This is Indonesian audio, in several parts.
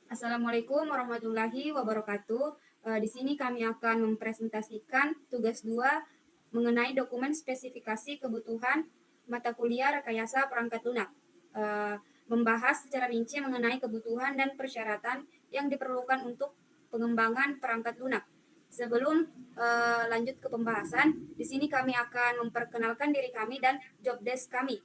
Assalamualaikum warahmatullahi wabarakatuh. Di sini kami akan mempresentasikan tugas 2 mengenai dokumen spesifikasi kebutuhan mata kuliah rekayasa perangkat lunak. Membahas secara rinci mengenai kebutuhan dan persyaratan yang diperlukan untuk pengembangan perangkat lunak. Sebelum lanjut ke pembahasan, di sini kami akan memperkenalkan diri kami dan job desk kami.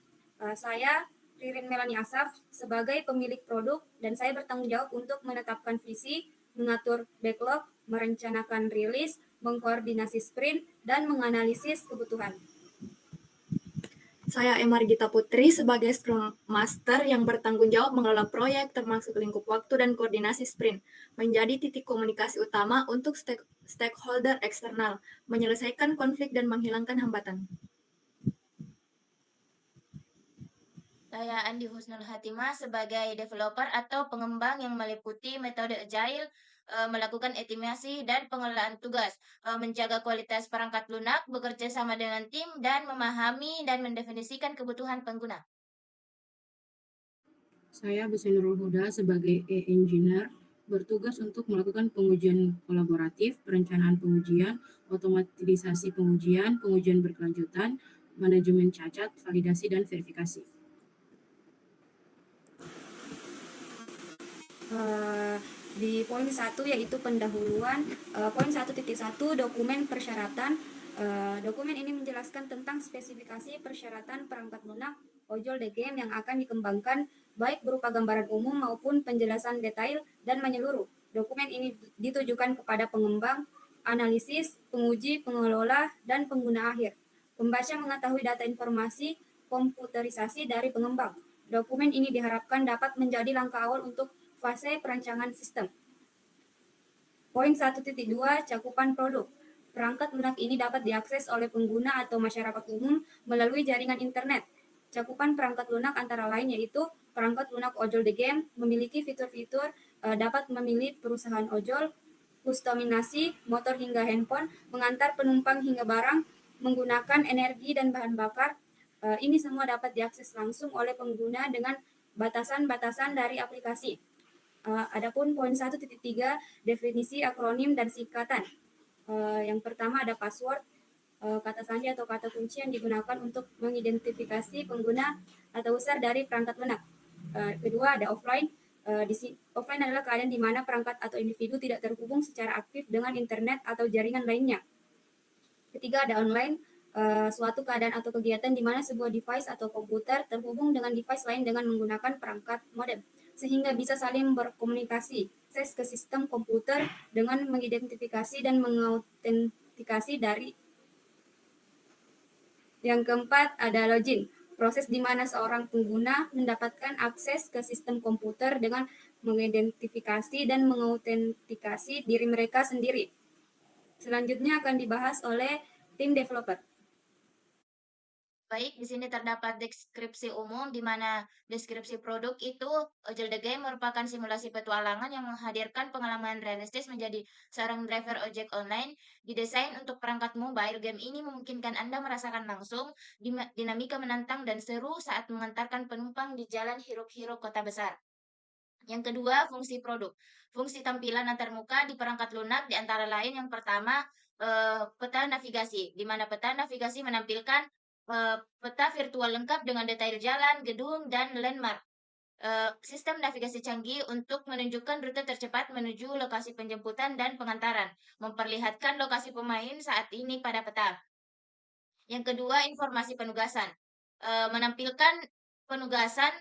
Saya Ririn Melani Asaf sebagai pemilik produk dan saya bertanggung jawab untuk menetapkan visi, mengatur backlog, merencanakan rilis, mengkoordinasi sprint, dan menganalisis kebutuhan. Saya Emar Gita Putri sebagai Scrum Master yang bertanggung jawab mengelola proyek termasuk lingkup waktu dan koordinasi sprint, menjadi titik komunikasi utama untuk stakeholder eksternal, menyelesaikan konflik dan menghilangkan hambatan. Saya Andi Husnul Hatimah sebagai developer atau pengembang yang meliputi metode agile, melakukan estimasi dan pengelolaan tugas, menjaga kualitas perangkat lunak, bekerja sama dengan tim, dan memahami dan mendefinisikan kebutuhan pengguna. Saya Busi Nurul Huda sebagai engineer bertugas untuk melakukan pengujian kolaboratif, perencanaan pengujian, otomatisasi pengujian, pengujian berkelanjutan, manajemen cacat, validasi, dan verifikasi. Di poin 1 yaitu pendahuluan, poin 1.1 dokumen persyaratan. Dokumen ini menjelaskan tentang spesifikasi persyaratan perangkat lunak ojol the game yang akan dikembangkan baik berupa gambaran umum maupun penjelasan detail dan menyeluruh. Dokumen ini ditujukan kepada pengembang, analisis, penguji, pengelola, dan pengguna akhir. Pembaca mengetahui data informasi komputerisasi dari pengembang. Dokumen ini diharapkan dapat menjadi langkah awal untuk fase perancangan sistem. Poin 1.2 cakupan produk. Perangkat lunak ini dapat diakses oleh pengguna atau masyarakat umum melalui jaringan internet. Cakupan perangkat lunak antara lain yaitu perangkat lunak ojol the game, memiliki fitur-fitur dapat memilih perusahaan ojol, kustomisasi motor hingga handphone, mengantar penumpang hingga barang, menggunakan energi dan bahan bakar. Ini semua dapat diakses langsung oleh pengguna dengan batasan-batasan dari aplikasi. Adapun poin 1.3 definisi akronim dan singkatan. Yang pertama ada password, kata sandi atau kata kunci yang digunakan untuk mengidentifikasi pengguna atau user dari perangkat lunak. Kedua ada offline. Offline adalah keadaan di mana perangkat atau individu tidak terhubung secara aktif dengan internet atau jaringan lainnya. Ketiga ada online, suatu keadaan atau kegiatan di mana sebuah device atau komputer terhubung dengan device lain dengan menggunakan perangkat modem sehingga bisa saling berkomunikasi, akses ke sistem komputer dengan mengidentifikasi dan mengautentikasi dari. Yang keempat ada login, proses di mana seorang pengguna mendapatkan akses ke sistem komputer dengan mengidentifikasi dan mengautentikasi diri mereka sendiri. Selanjutnya akan dibahas oleh tim developer. Baik, di sini terdapat deskripsi umum di mana deskripsi produk itu Ojol the Game merupakan simulasi petualangan yang menghadirkan pengalaman realistis menjadi seorang driver ojek online. Didesain untuk perangkat mobile, game ini memungkinkan Anda merasakan langsung dinamika menantang dan seru saat mengantarkan penumpang di jalan hiruk-hiruk kota besar. Yang kedua, fungsi produk. Fungsi tampilan antarmuka di perangkat lunak di antara lain yang pertama, peta navigasi, di mana peta navigasi menampilkan peta virtual lengkap dengan detail jalan, gedung, dan landmark. Sistem navigasi canggih untuk menunjukkan rute tercepat menuju lokasi penjemputan dan pengantaran, memperlihatkan lokasi pemain saat ini pada peta. Yang kedua, informasi penugasan. Menampilkan penugasan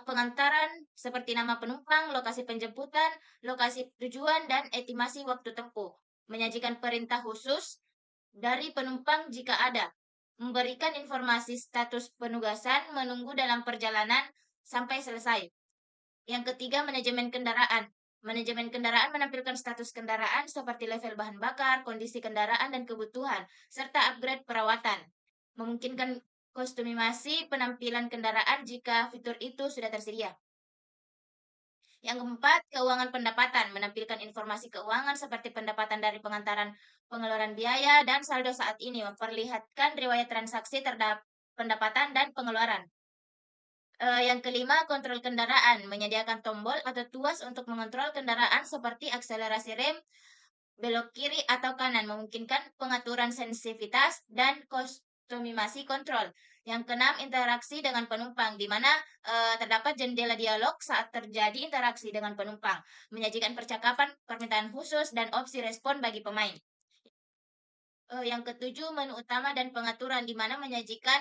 pengantaran seperti nama penumpang, lokasi penjemputan, lokasi tujuan, dan estimasi waktu tempuh. Menyajikan perintah khusus dari penumpang jika ada. Memberikan informasi status penugasan menunggu dalam perjalanan sampai selesai. Yang ketiga, manajemen kendaraan. Manajemen kendaraan menampilkan status kendaraan seperti level bahan bakar, kondisi kendaraan, dan kebutuhan, serta upgrade perawatan. Memungkinkan kostumasi penampilan kendaraan jika fitur itu sudah tersedia. Yang keempat, keuangan pendapatan. Menampilkan informasi keuangan seperti pendapatan dari pengantaran pengeluaran biaya dan saldo saat ini. Memperlihatkan riwayat transaksi terhadap pendapatan dan pengeluaran. Yang kelima, kontrol kendaraan. Menyediakan tombol atau tuas untuk mengontrol kendaraan seperti akselerasi rem, belok kiri atau kanan, memungkinkan pengaturan sensitivitas dan kostumasi kontrol. Yang keenam, interaksi dengan penumpang, di mana terdapat jendela dialog saat terjadi interaksi dengan penumpang, menyajikan percakapan, permintaan khusus, dan opsi respon bagi pemain. Yang ketujuh, menu utama dan pengaturan, di mana menyajikan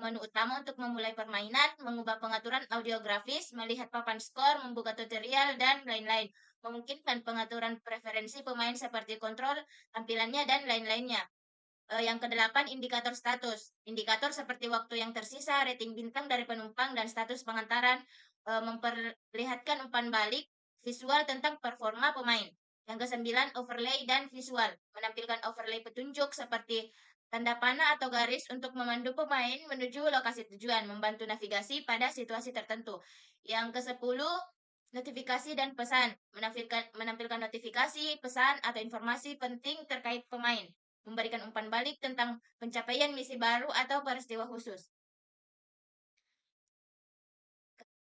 menu utama untuk memulai permainan, mengubah pengaturan audio grafis, melihat papan skor, membuka tutorial, dan lain-lain. Memungkinkan pengaturan preferensi pemain seperti kontrol, tampilannya, dan lain-lainnya. Yang kedelapan, indikator status. Indikator seperti waktu yang tersisa, rating bintang dari penumpang, dan status pengantaran memperlihatkan umpan balik visual tentang performa pemain. Yang kesembilan, overlay dan visual. Menampilkan overlay petunjuk seperti tanda panah atau garis untuk memandu pemain menuju lokasi tujuan, membantu navigasi pada situasi tertentu. Yang kesepuluh, notifikasi dan pesan. Menampilkan notifikasi, pesan, atau informasi penting terkait pemain. Memberikan umpan balik tentang pencapaian misi baru atau peristiwa khusus.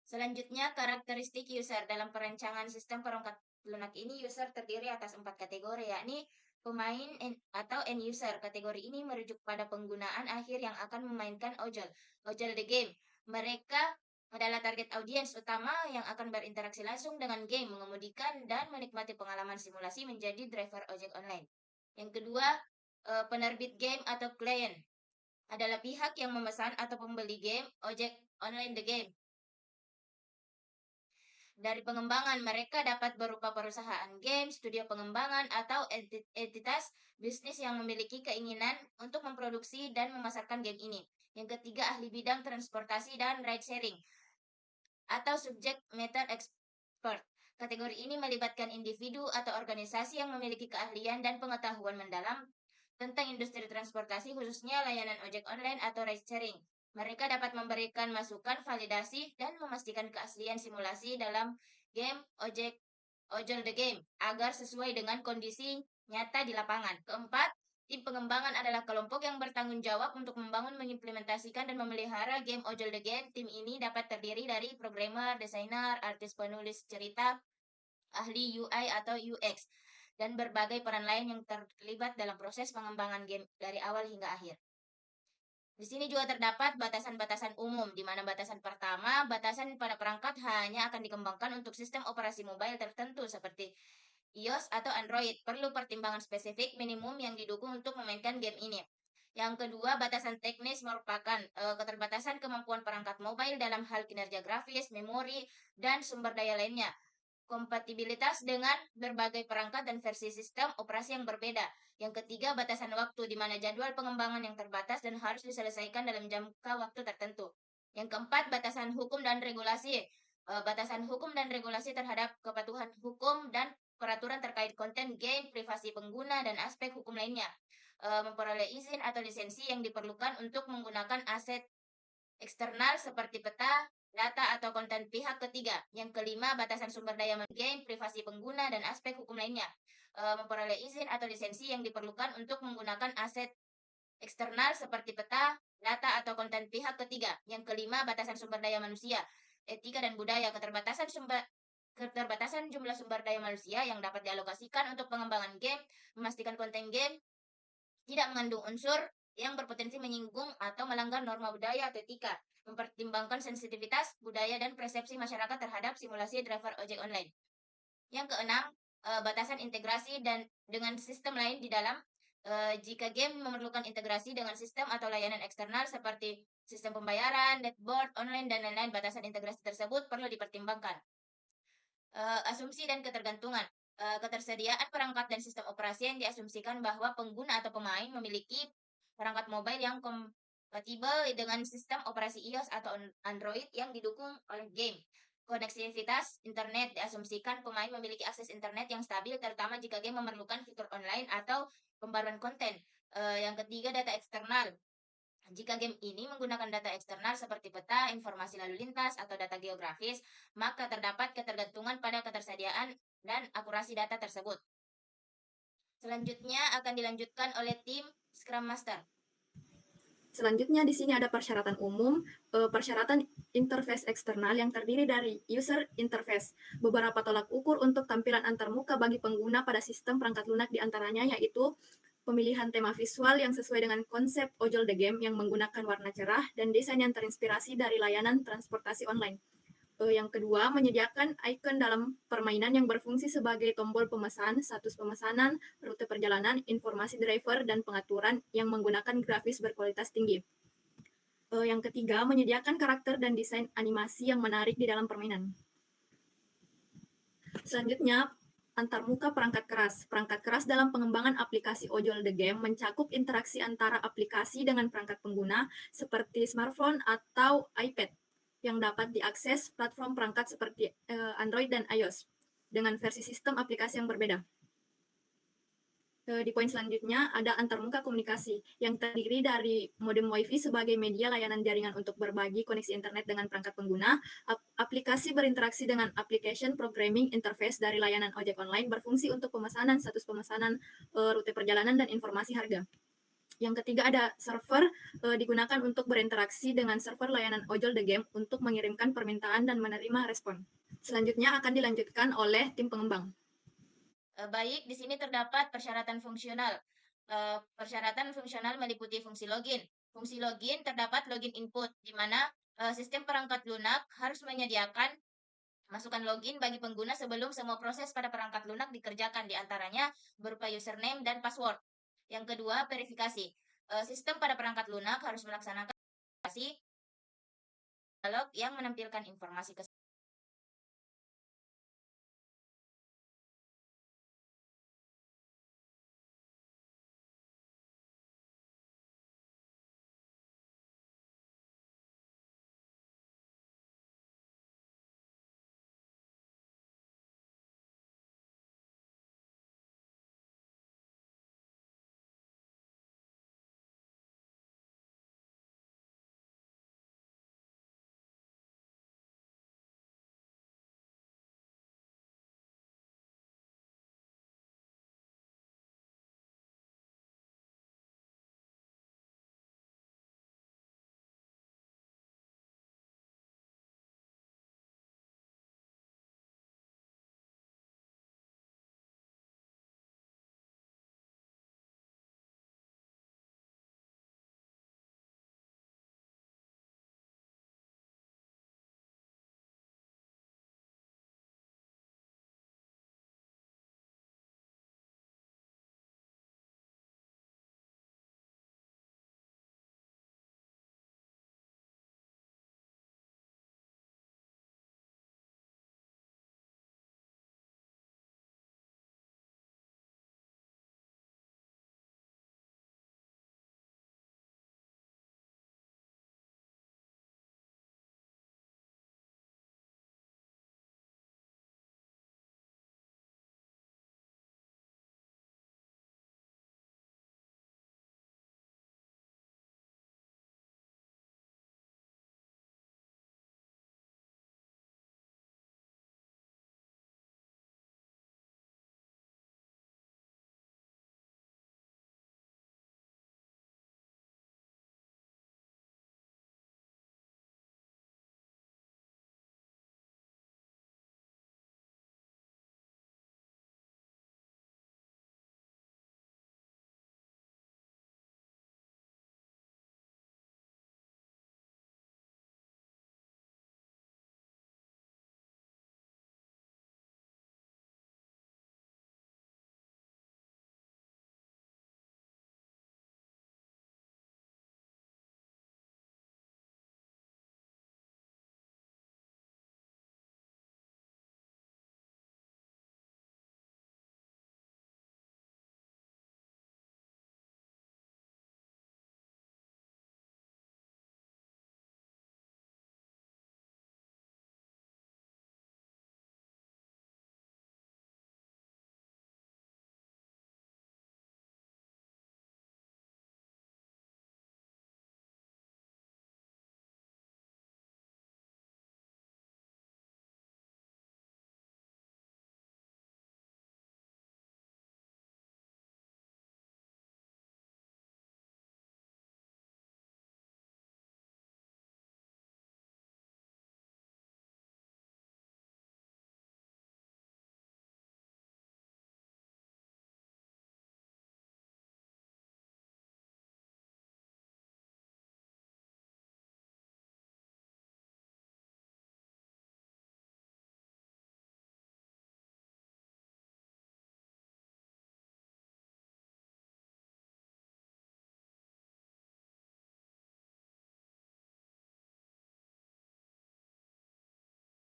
Selanjutnya, karakteristik user. Dalam perancangan sistem perangkat lunak ini, user terdiri atas 4 kategori, yakni pemain atau end user. Kategori ini merujuk pada penggunaan akhir yang akan memainkan ojol the game. Mereka adalah target audiens utama yang akan berinteraksi langsung dengan game, mengemudikan dan menikmati pengalaman simulasi menjadi driver ojek online. Yang kedua, penerbit game atau klien adalah pihak yang memesan atau pembeli game ojek online the game. Dari pengembangan, mereka dapat berupa perusahaan game, studio pengembangan, atau entitas bisnis yang memiliki keinginan untuk memproduksi dan memasarkan game ini. Yang ketiga, ahli bidang transportasi dan ride sharing, atau subject matter expert. Kategori ini melibatkan individu atau organisasi yang memiliki keahlian dan pengetahuan mendalam tentang industri transportasi, khususnya layanan ojek online atau ride sharing. Mereka dapat memberikan masukan, validasi, dan memastikan keaslian simulasi dalam game ojol the game agar sesuai dengan kondisi nyata di lapangan. Keempat, tim pengembangan adalah kelompok yang bertanggung jawab untuk membangun, mengimplementasikan, dan memelihara game ojol the game. Tim ini dapat terdiri dari programmer, desainer, artis penulis cerita, ahli UI atau UX, dan berbagai peran lain yang terlibat dalam proses pengembangan game dari awal hingga akhir. Di sini juga terdapat batasan-batasan umum, di mana batasan pertama, batasan pada perangkat hanya akan dikembangkan untuk sistem operasi mobile tertentu seperti iOS atau Android. Perlu pertimbangan spesifik minimum yang didukung untuk memainkan game ini. Yang kedua, batasan teknis merupakan keterbatasan kemampuan perangkat mobile dalam hal kinerja grafis, memori, dan sumber daya lainnya. Kompatibilitas dengan berbagai perangkat dan versi sistem operasi yang berbeda. Yang ketiga, batasan waktu, di mana jadwal pengembangan yang terbatas dan harus diselesaikan dalam jangka waktu tertentu. Yang keempat, batasan hukum dan regulasi. Batasan hukum dan regulasi terhadap kepatuhan hukum dan peraturan terkait konten game, privasi pengguna, dan aspek hukum lainnya. Memperoleh izin atau lisensi yang diperlukan untuk menggunakan aset eksternal seperti peta, data, atau konten pihak ketiga. Yang kelima, batasan sumber daya game, privasi pengguna, dan aspek hukum lainnya. Memperoleh izin atau lisensi yang diperlukan untuk menggunakan aset eksternal seperti peta, data, atau konten pihak ketiga. Yang kelima, batasan sumber daya manusia, etika dan budaya, keterbatasan jumlah sumber daya manusia yang dapat dialokasikan untuk pengembangan game, memastikan konten game tidak mengandung unsur yang berpotensi menyinggung atau melanggar norma budaya atau etika, mempertimbangkan sensitivitas budaya dan persepsi masyarakat terhadap simulasi driver ojek online. Yang keenam, batasan integrasi dan dengan sistem lain di dalam. Jika game memerlukan integrasi dengan sistem atau layanan eksternal seperti sistem pembayaran, dashboard, online, dan lain-lain, batasan integrasi tersebut perlu dipertimbangkan. Asumsi dan ketergantungan. Ketersediaan perangkat dan sistem operasi yang diasumsikan bahwa pengguna atau pemain memiliki perangkat mobile yang kompatibel dengan sistem operasi iOS atau Android yang didukung oleh game. Koneksivitas internet diasumsikan pemain memiliki akses internet yang stabil, terutama jika game memerlukan fitur online atau pembaruan konten. Yang ketiga, data eksternal. Jika game ini menggunakan data eksternal seperti peta, informasi lalu lintas, atau data geografis, maka terdapat ketergantungan pada ketersediaan dan akurasi data tersebut. Selanjutnya akan dilanjutkan oleh tim Scrum Master. Selanjutnya di sini ada persyaratan umum, persyaratan interface eksternal yang terdiri dari user interface. Beberapa tolak ukur untuk tampilan antarmuka bagi pengguna pada sistem perangkat lunak diantaranya yaitu pemilihan tema visual yang sesuai dengan konsep ojol the game yang menggunakan warna cerah dan desain yang terinspirasi dari layanan transportasi online. Yang kedua, menyediakan icon dalam permainan yang berfungsi sebagai tombol pemesan, status pemesanan, rute perjalanan, informasi driver, dan pengaturan yang menggunakan grafis berkualitas tinggi. Yang ketiga, menyediakan karakter dan desain animasi yang menarik di dalam permainan. Selanjutnya, antarmuka perangkat keras. Perangkat keras dalam pengembangan aplikasi ojol the game mencakup interaksi antara aplikasi dengan perangkat pengguna seperti smartphone atau iPad yang dapat diakses platform perangkat seperti Android dan iOS dengan versi sistem aplikasi yang berbeda. Di poin selanjutnya ada antarmuka komunikasi yang terdiri dari modem WiFi sebagai media layanan jaringan untuk berbagi koneksi internet dengan perangkat pengguna, aplikasi berinteraksi dengan application programming interface dari layanan ojek online berfungsi untuk pemesanan, status pemesanan, rute perjalanan, dan informasi harga. Yang ketiga ada server digunakan untuk berinteraksi dengan server layanan ojol the game untuk mengirimkan permintaan dan menerima respon. Selanjutnya akan dilanjutkan oleh tim pengembang. Baik, di sini terdapat persyaratan fungsional. Persyaratan fungsional meliputi fungsi login. Fungsi login terdapat login input, di mana sistem perangkat lunak harus menyediakan masukan login bagi pengguna sebelum semua proses pada perangkat lunak dikerjakan, di antaranya berupa username dan password. Yang kedua, verifikasi. Sistem pada perangkat lunak harus melaksanakan verifikasi dialog yang menampilkan informasi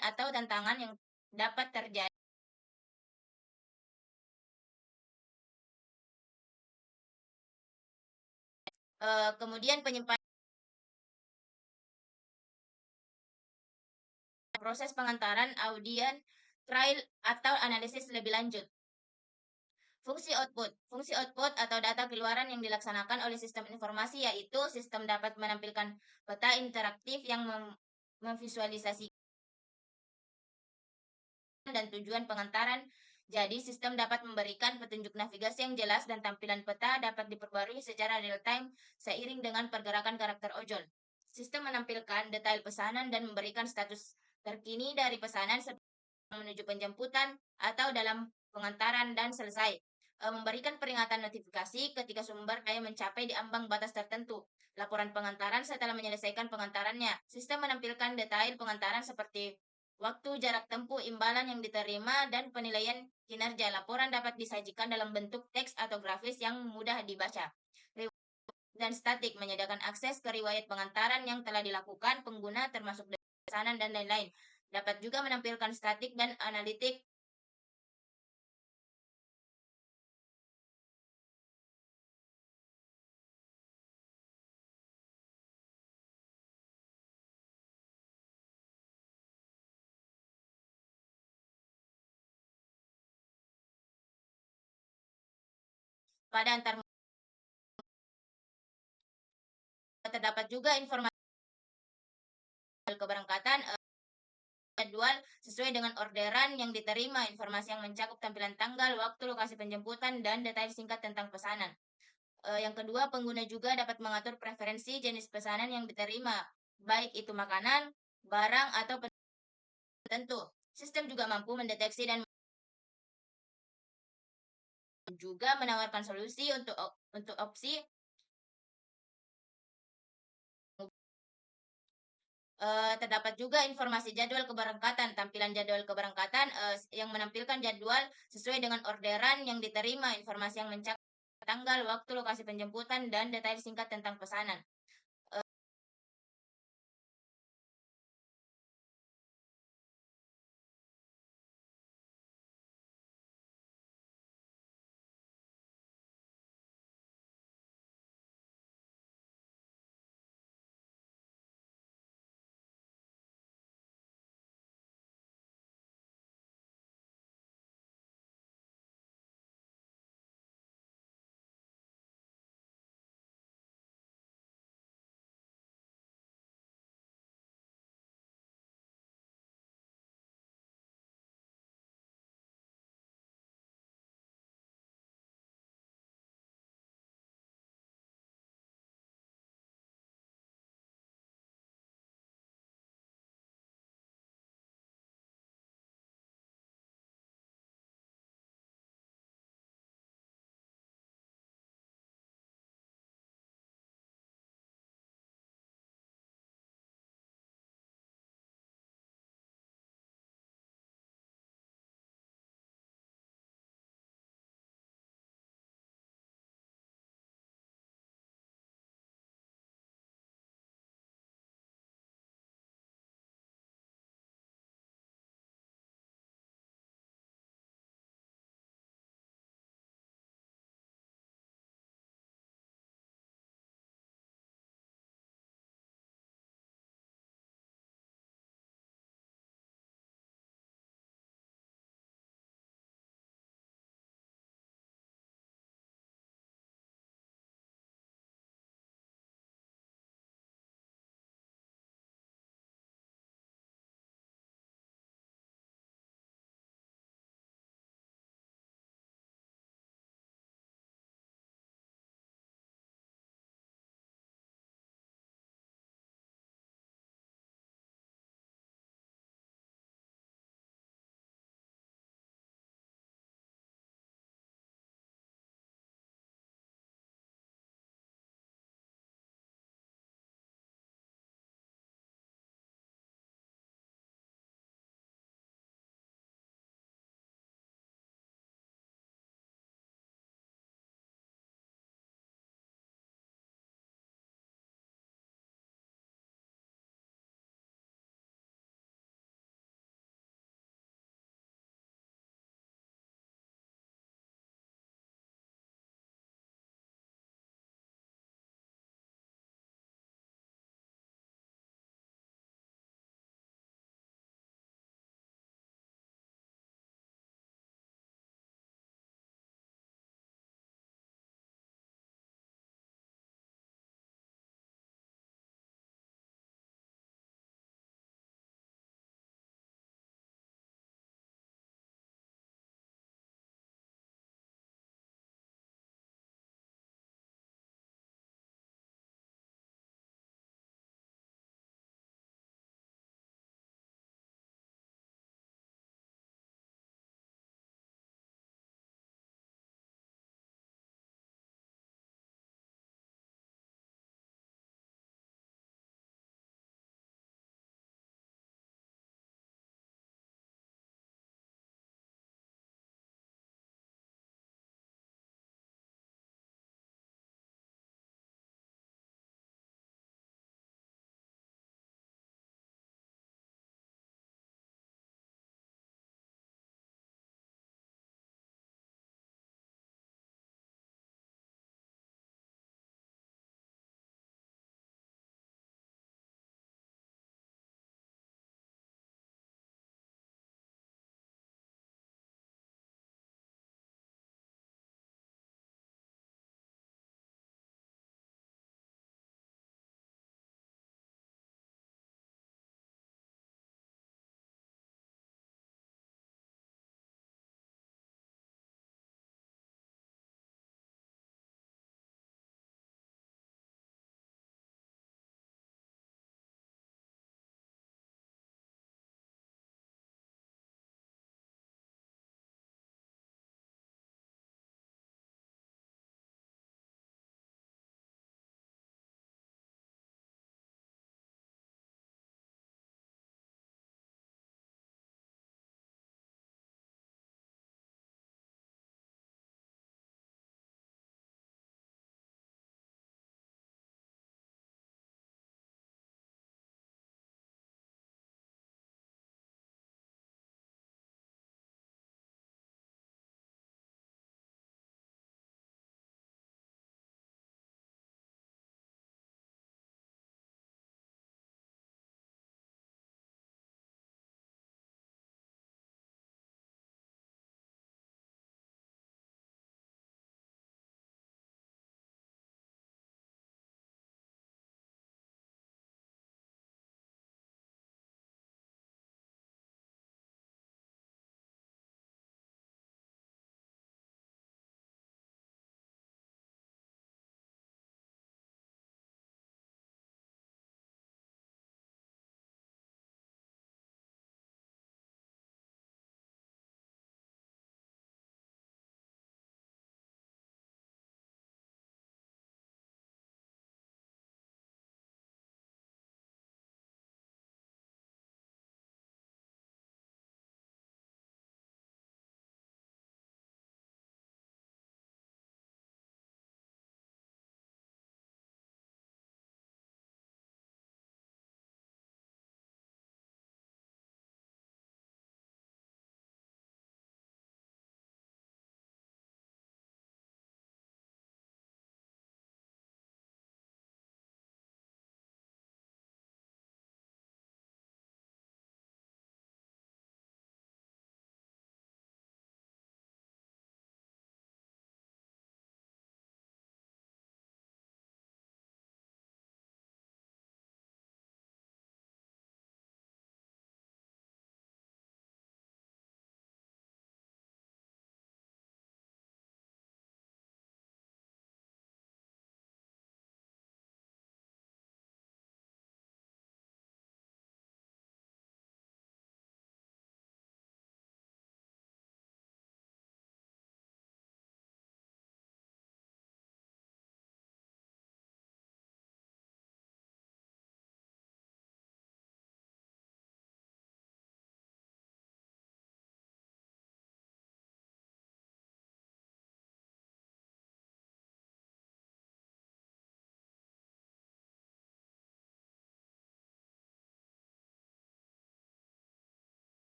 atau tantangan yang dapat terjadi. Kemudian penyimpanan proses pengantaran, audien, trial, atau analisis lebih lanjut. Fungsi output atau data keluaran yang dilaksanakan oleh sistem informasi yaitu sistem dapat menampilkan peta interaktif yang memvisualisasikan dan tujuan pengantaran. Jadi, sistem dapat memberikan petunjuk navigasi yang jelas dan tampilan peta dapat diperbarui secara real-time seiring dengan pergerakan karakter ojol. Sistem menampilkan detail pesanan dan memberikan status terkini dari pesanan menuju penjemputan atau dalam pengantaran dan selesai. Memberikan peringatan notifikasi ketika sumber daya mencapai di ambang batas tertentu. Laporan pengantaran setelah menyelesaikan pengantarannya. Sistem menampilkan detail pengantaran seperti waktu, jarak tempuh, imbalan yang diterima, dan penilaian kinerja. Laporan dapat disajikan dalam bentuk teks atau grafis yang mudah dibaca. Dan statik menyediakan akses ke riwayat pengantaran yang telah dilakukan pengguna termasuk pesanan dan lain-lain. Dapat juga menampilkan statik dan analitik pada antar. Terdapat juga informasi keberangkatan jadwal sesuai dengan orderan yang diterima, informasi yang mencakup tampilan tanggal, waktu, lokasi penjemputan, dan detail singkat tentang pesanan. Yang kedua, pengguna juga dapat mengatur preferensi jenis pesanan yang diterima, baik itu makanan, barang, atau tertentu. Sistem juga mampu mendeteksi dan juga menawarkan solusi untuk opsi. Terdapat juga informasi jadwal keberangkatan, tampilan jadwal keberangkatan yang menampilkan jadwal sesuai dengan orderan yang diterima, informasi yang mencakup tanggal, waktu, lokasi penjemputan, dan detail singkat tentang pesanan.